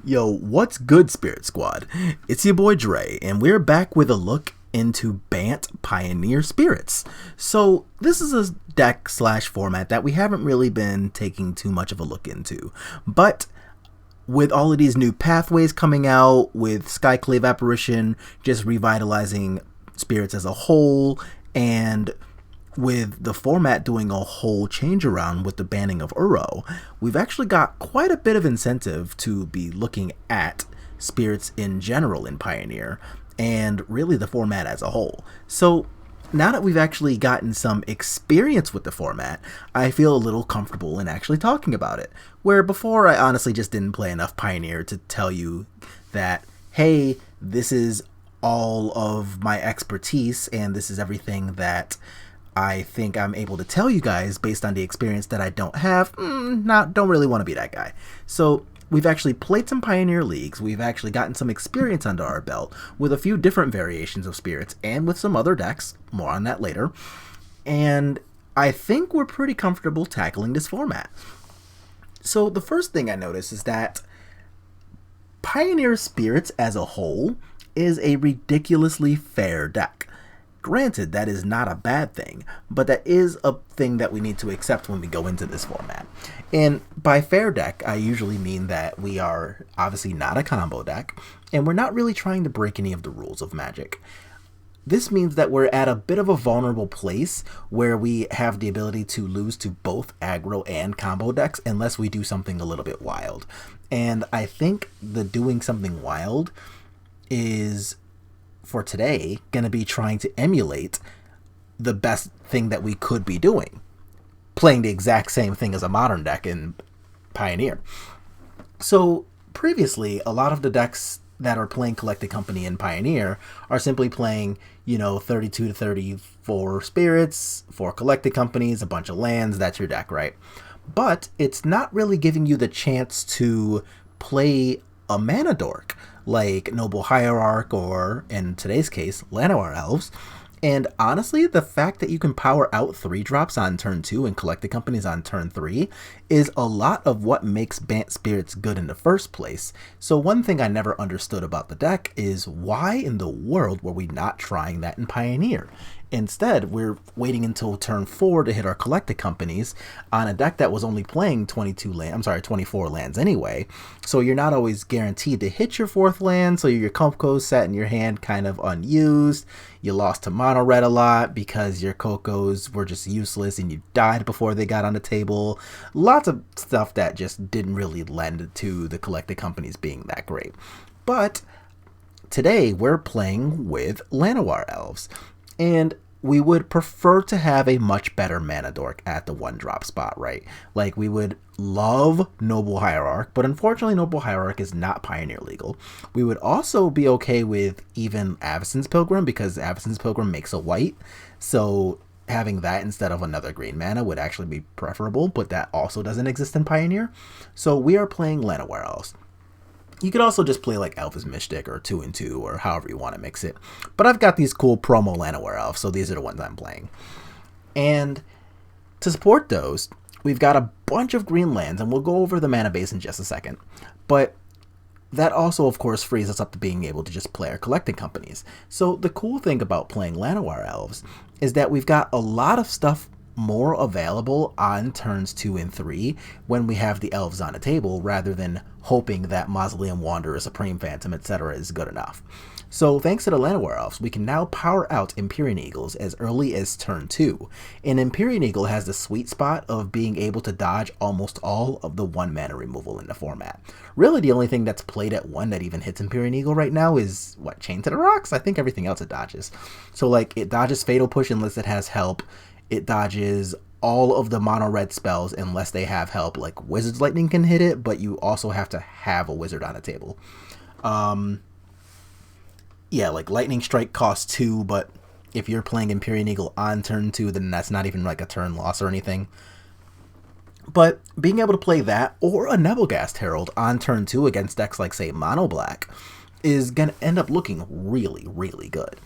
Yo, what's good, Spirit Squad? It's your boy Dre, and we're back with a look into Bant Pioneer Spirits. So, this is a deck slash format that we haven't really been taking too much of a look into. But with all of these new pathways coming out, with Skyclave Apparition just revitalizing spirits as a whole, and with the format doing a whole change around with the banning of Uro, we've actually got quite a bit of incentive to be looking at spirits in general in Pioneer, and really the format as a whole. So now that we've actually gotten some experience with the format, I feel a little comfortable in actually talking about it. Where before I honestly just didn't play enough Pioneer to tell you that, hey, this is all of my expertise and this is everything that I think I'm able to tell you guys based on the experience that I don't have. Don't really want to be that guy. So we've actually played some Pioneer Leagues. We've actually gotten some experience under our belt with a few different variations of spirits and with some other decks. More on that later. And I think we're pretty comfortable tackling this format. So the first thing I notice is that Pioneer Spirits as a whole is a ridiculously fair deck. Granted, that is not a bad thing, but that is a thing that we need to accept when we go into this format. And by fair deck, I usually mean that we are obviously not a combo deck, and we're not really trying to break any of the rules of Magic. This means that we're at a bit of a vulnerable place where we have the ability to lose to both aggro and combo decks unless we do something a little bit wild. And I think the doing something wild is, for today, going to be trying to emulate the best thing that we could be doing. Playing the exact same thing as a modern deck in Pioneer. So previously, a lot of the decks that are playing Collected Company in Pioneer are simply playing, 32 to 34 spirits, 4 Collected Companies, a bunch of lands, that's your deck, right? But it's not really giving you the chance to play a mana dork like Noble Hierarch or, in today's case, Llanowar Elves. And honestly, the fact that you can power out 3-drops on turn 2 and Collected Companies on turn 3 is a lot of what makes Bant Spirits good in the first place. So one thing I never understood about the deck is why in the world were we not trying that in Pioneer? Instead, we're waiting until turn 4 to hit our Collected Companies on a deck that was only playing 24 lands anyway. So you're not always guaranteed to hit your 4th land, so your Coco's sat in your hand kind of unused. You lost to Mono Red a lot because your Cocos were just useless and you died before they got on the table. Lots of stuff that just didn't really lend to the Collected Companies being that great. But today we're playing with Llanowar Elves. And we would prefer to have a much better mana dork at the 1-drop spot, right? Like, we would love Noble Hierarch, but unfortunately Noble Hierarch is not Pioneer legal. We would also be okay with even Avacyn's Pilgrim, because Avacyn's Pilgrim makes a white, so having that instead of another green mana would actually be preferable, but that also doesn't exist in Pioneer. So we are playing Llanowar Elves. You could also just play like Elvis Mystic or 2-2 or however you want to mix it. But I've got these cool promo Llanowar Elves, so these are the ones I'm playing. And to support those, we've got a bunch of green lands, and we'll go over the mana base in just a second. But that also, of course, frees us up to being able to just play our Collected Companies. So the cool thing about playing Llanowar Elves is that we've got a lot of stuff more available on turns 2 and 3 when we have the elves on the table, rather than hoping that Mausoleum Wanderer, Supreme Phantom, etc. is good enough. So thanks to the Llanowar Elves, we can now power out Empyrean Eagles as early as turn 2. And Empyrean Eagle has the sweet spot of being able to dodge almost all of the 1 mana removal in the format. Really, the only thing that's played at 1 that even hits Empyrean Eagle right now is, Chain to the Rocks? I think everything else it dodges. So like, it dodges Fatal Push unless it has help. It dodges all of the mono red spells unless they have help. Like Wizard's Lightning can hit it, but you also have to have a wizard on the table. Like Lightning Strike costs 2, but if you're playing Empyrean Eagle on turn 2, then that's not even like a turn loss or anything. But being able to play that or a Nebelgast Herald on turn 2 against decks like, say, Mono Black is going to end up looking really, really good.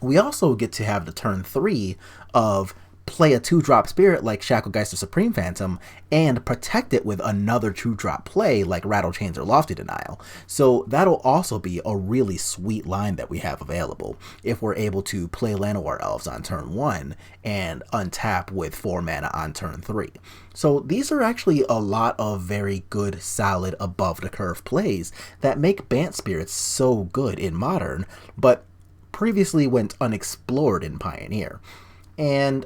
We also get to have the turn 3 of play a 2-drop spirit like Shacklegeist or Supreme Phantom and protect it with another 2-drop play like Rattle Chains or Lofty Denial. So that'll also be a really sweet line that we have available if we're able to play Llanowar Elves on turn 1 and untap with 4 mana on turn 3. So these are actually a lot of very good, solid, above the curve plays that make Bant Spirits so good in Modern, but previously went unexplored in Pioneer. And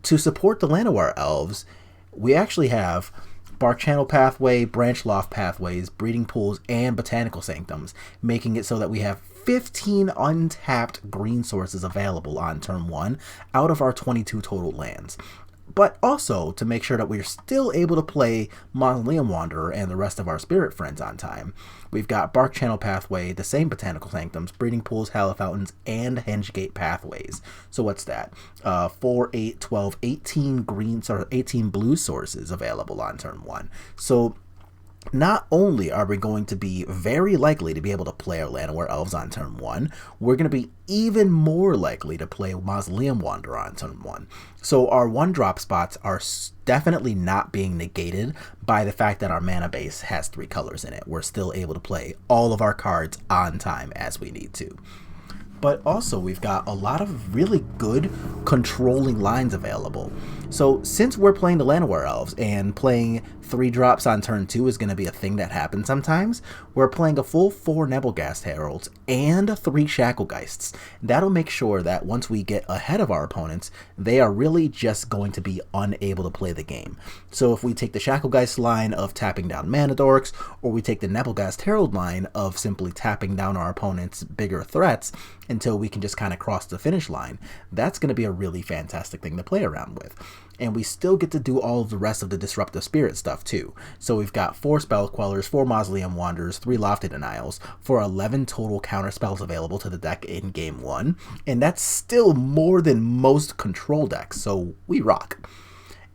to support the Llanowar Elves, we actually have Bark Channel Pathway, Branch Loft Pathways, Breeding Pools, and Botanical Sanctums, making it so that we have 15 untapped green sources available on turn 1 out of our 22 total lands. But also to make sure that we're still able to play Mausoleum Wanderer and the rest of our spirit friends on time. We've got Bark Channel Pathway, the same Botanical Sanctums, Breeding Pools, Hallowed Fountains, and Hengegate Pathways. So what's that? 4, 8, 12, 18 green, 18 blue sources available on turn 1. So not only are we going to be very likely to be able to play our Llanowar Elves on turn 1, we're going to be even more likely to play Mausoleum Wanderer on turn 1. So our 1-drop spots are definitely not being negated by the fact that our mana base has 3 colors in it. We're still able to play all of our cards on time as we need to. But also we've got a lot of really good controlling lines available. So since we're playing the Llanowar Elves and playing 3 drops on turn 2 is going to be a thing that happens sometimes, we're playing a full 4 Nebelgast Heralds and 3 Shacklegeists. That'll make sure that once we get ahead of our opponents, they are really just going to be unable to play the game. So if we take the Shacklegeist line of tapping down Mana Dorks, or we take the Nebelgast Herald line of simply tapping down our opponent's bigger threats until we can just kind of cross the finish line, that's going to be a really fantastic thing to play around with. And we still get to do all of the rest of the Disruptive Spirit stuff too. So we've got 4 Spell Quellers, 4 Mausoleum Wanderers, 3 Lofty Denials, for 11 total counter spells available to the deck in Game 1. And that's still more than most control decks, so we rock.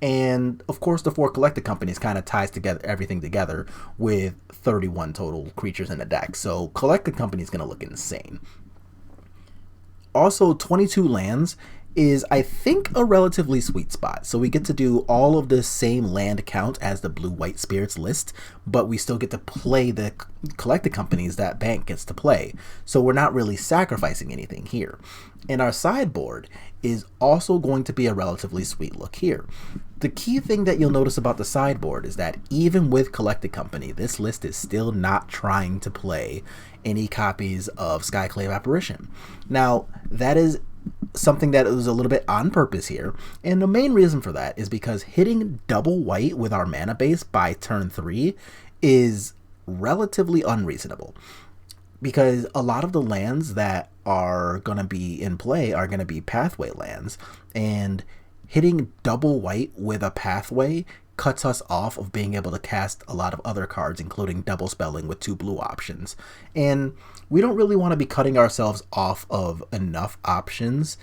And of course the 4 Collected Companies kind of ties together everything together with 31 total creatures in the deck. So Collected Company is going to look insane. Also, 22 lands is, I think, a relatively sweet spot. So we get to do all of the same land count as the Blue-White Spirits list, but we still get to play the Collected Companies that Bant gets to play. So we're not really sacrificing anything here. And our sideboard is also going to be a relatively sweet look here. The key thing that you'll notice about the sideboard is that even with Collected Company, this list is still not trying to play any copies of Skyclave Apparition. Now, that is something that was a little bit on purpose here, and the main reason for that is because hitting double white with our mana base by turn 3 is relatively unreasonable, because a lot of the lands that are going to be in play are going to be pathway lands, and hitting double white with a pathway cuts us off of being able to cast a lot of other cards, including double spelling with 2 blue options. And we don't really want to be cutting ourselves off of enough options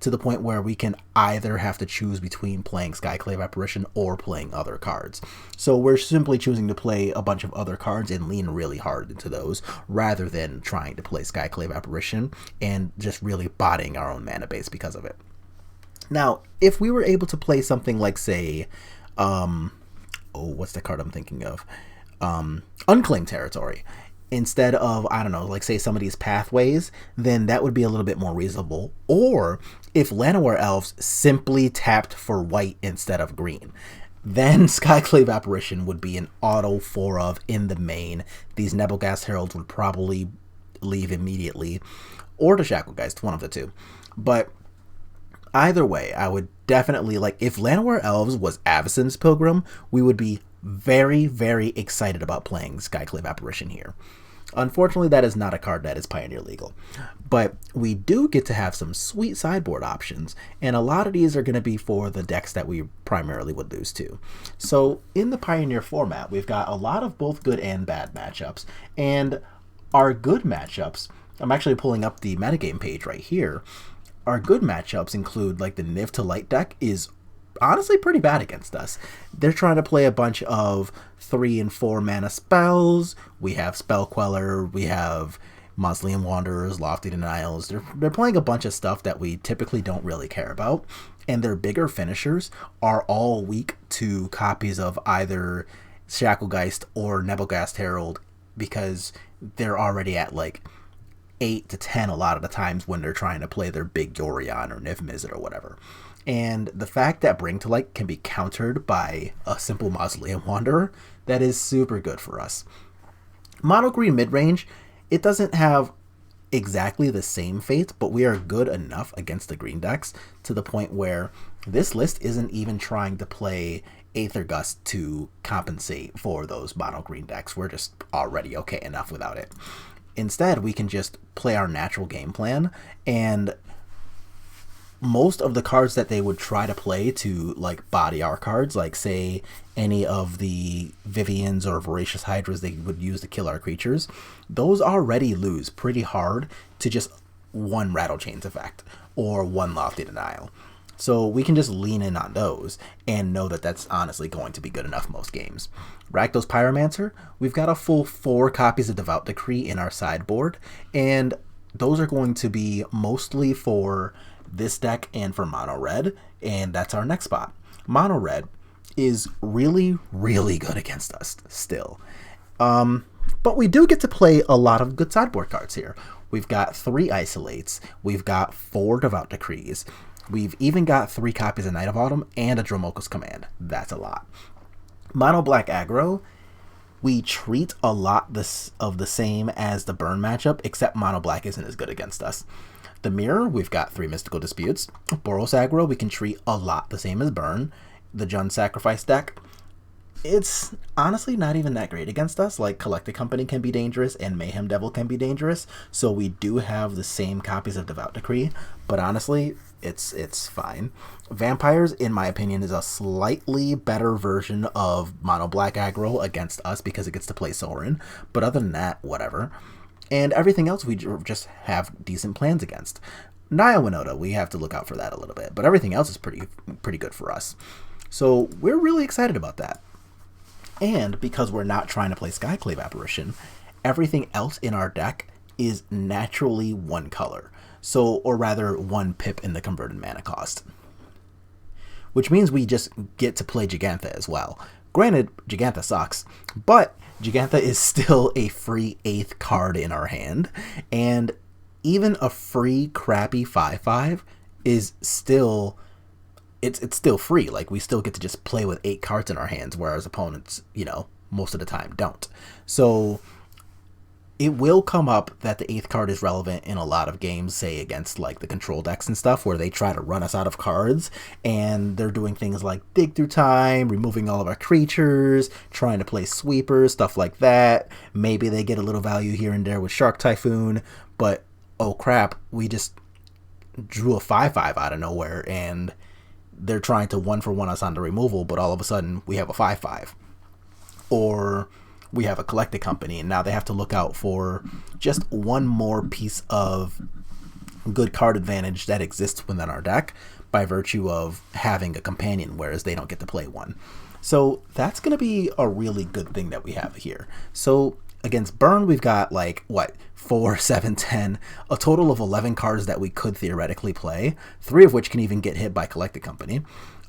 to the point where we can either have to choose between playing Skyclave Apparition or playing other cards. So we're simply choosing to play a bunch of other cards and lean really hard into those, rather than trying to play Skyclave Apparition and just really botting our own mana base because of it. Now, if we were able to play something like, say, what's the card I'm thinking of? Unclaimed Territory. Instead of, I don't know, like say some of these pathways, then that would be a little bit more reasonable. Or if Llanowar Elves simply tapped for white instead of green, then Skyclave Apparition would be an auto 4 of in the main. These Nebelgast Heralds would probably leave immediately, or the Shacklegeist, one of the two. But either way, I would definitely, like, if Llanowar Elves was Avacyn's Pilgrim, we would be very, very excited about playing Skyclave Apparition here. Unfortunately, that is not a card that is Pioneer legal. But we do get to have some sweet sideboard options, and a lot of these are going to be for the decks that we primarily would lose to. So in the Pioneer format, we've got a lot of both good and bad matchups, and our good matchups, I'm actually pulling up the metagame page right here. Our good matchups include, like, the Niv to Light deck is honestly pretty bad against us. They're trying to play a bunch of 3 and 4 mana spells. We have Spell Queller, we have Mausoleum Wanderers, Lofty Denials. They're playing a bunch of stuff that we typically don't really care about, and their bigger finishers are all weak to copies of either Shacklegeist or Nebelgast Herald because they're already at like 8 to 10 a lot of the times when they're trying to play their big Yorion or Niv Mizzet or whatever. And the fact that Bring to Light can be countered by a simple Mausoleum Wanderer, that is super good for us. Mono Green mid-range, it doesn't have exactly the same fate, but we are good enough against the green decks to the point where this list isn't even trying to play Aether Gust to compensate for those mono green decks. We're just already okay enough without it. Instead, we can just play our natural game plan, and most of the cards that they would try to play to like body our cards, like say any of the Vivians or Voracious Hydras they would use to kill our creatures, those already lose pretty hard to just one Rattle Chains effect or one Lofty Denial. So we can just lean in on those and know that that's honestly going to be good enough most games. Rakdos Pyromancer, we've got a full 4 copies of Devout Decree in our sideboard, and those are going to be mostly for this deck and for Mono Red, and that's our next spot. Mono Red is really, really good against us still. But we do get to play a lot of good sideboard cards here. We've got 3 Isolates, we've got 4 Devout Decrees, we've even got 3 copies of Night of Autumn and a Dromoka's Command. That's a lot. Mono Black aggro, we treat a lot of the same as the Burn matchup, except Mono Black isn't as good against us. The Mirror, we've got 3 Mystical Disputes. Boros aggro, we can treat a lot the same as Burn. The Jund Sacrifice deck, it's honestly not even that great against us. Like Collected Company can be dangerous and Mayhem Devil can be dangerous, so we do have the same copies of Devout Decree, but honestly, it's fine. Vampires, in my opinion, is a slightly better version of Mono Black aggro against us because it gets to play Sorin, but other than that, whatever. And everything else we just have decent plans against. Naya Winota, we have to look out for that a little bit, but everything else is pretty good for us. So we're really excited about that. And because we're not trying to play Skyclave Apparition, everything else in our deck is naturally 1 color. So, or rather 1 pip in the converted mana cost. Which means we just get to play Gigantha as well. Granted, Gigantha sucks, but Gigantha is still a free 8th card in our hand, and even a free crappy 5/5 is still... It's still free. Like, we still get to just play with 8 cards in our hands, whereas opponents, most of the time don't. So it will come up that the 8th card is relevant in a lot of games, say against like the control decks and stuff, where they try to run us out of cards, and they're doing things like Dig Through Time, removing all of our creatures, trying to play sweepers, stuff like that. Maybe they get a little value here and there with Shark Typhoon, but oh crap, we just drew a 5/5 out of nowhere, and they're trying to 1-for-1 us on the removal, but all of a sudden we have a 5/5. Or we have a Collected Company, and now they have to look out for just one more piece of good card advantage that exists within our deck by virtue of having a companion, whereas they don't get to play one. So that's going to be a really good thing that we have here. So against Burn, we've got 4, 7, 10, a total of 11 cards that we could theoretically play, 3 of which can even get hit by Collected Company.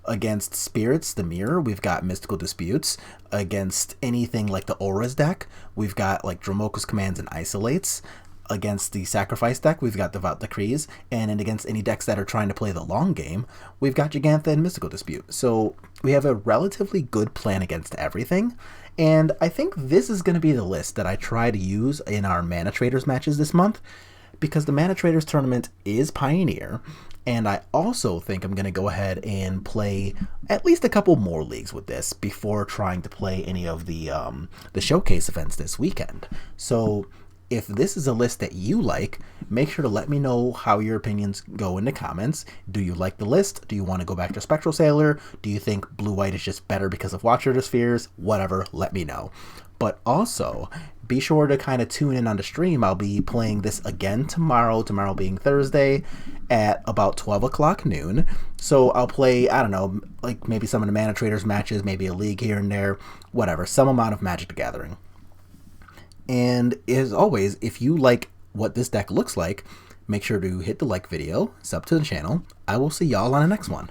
Against Spirits, the Mirror, we've got Mystical Disputes. Against anything like the Auras deck, we've got Dromoka's Commands and Isolates. Against the Sacrifice deck, we've got Devout Decrees. And then against any decks that are trying to play the long game, we've got Gigantha and Mystical Dispute. So we have a relatively good plan against everything. And I think this is going to be the list that I try to use in our Mana Traders matches this month, because the Mana Traders tournament is Pioneer, and I also think I'm going to go ahead and play at least a couple more leagues with this before trying to play any of the showcase events this weekend. So if this is a list that you like, make sure to let me know how your opinions go in the comments. Do you like the list? Do you want to go back to Spectral Sailor? Do you think Blue-White is just better because of Watcher the Spheres? Whatever, let me know. But also, be sure to kind of tune in on the stream. I'll be playing this again tomorrow being Thursday, at about 12 o'clock noon. So I'll play, I don't know, maybe some of the Mana Traders matches, maybe a league here and there, whatever, some amount of Magic the Gathering. And as always, if you like what this deck looks like, make sure to hit the like video, sub to the channel. I will see y'all on the next one.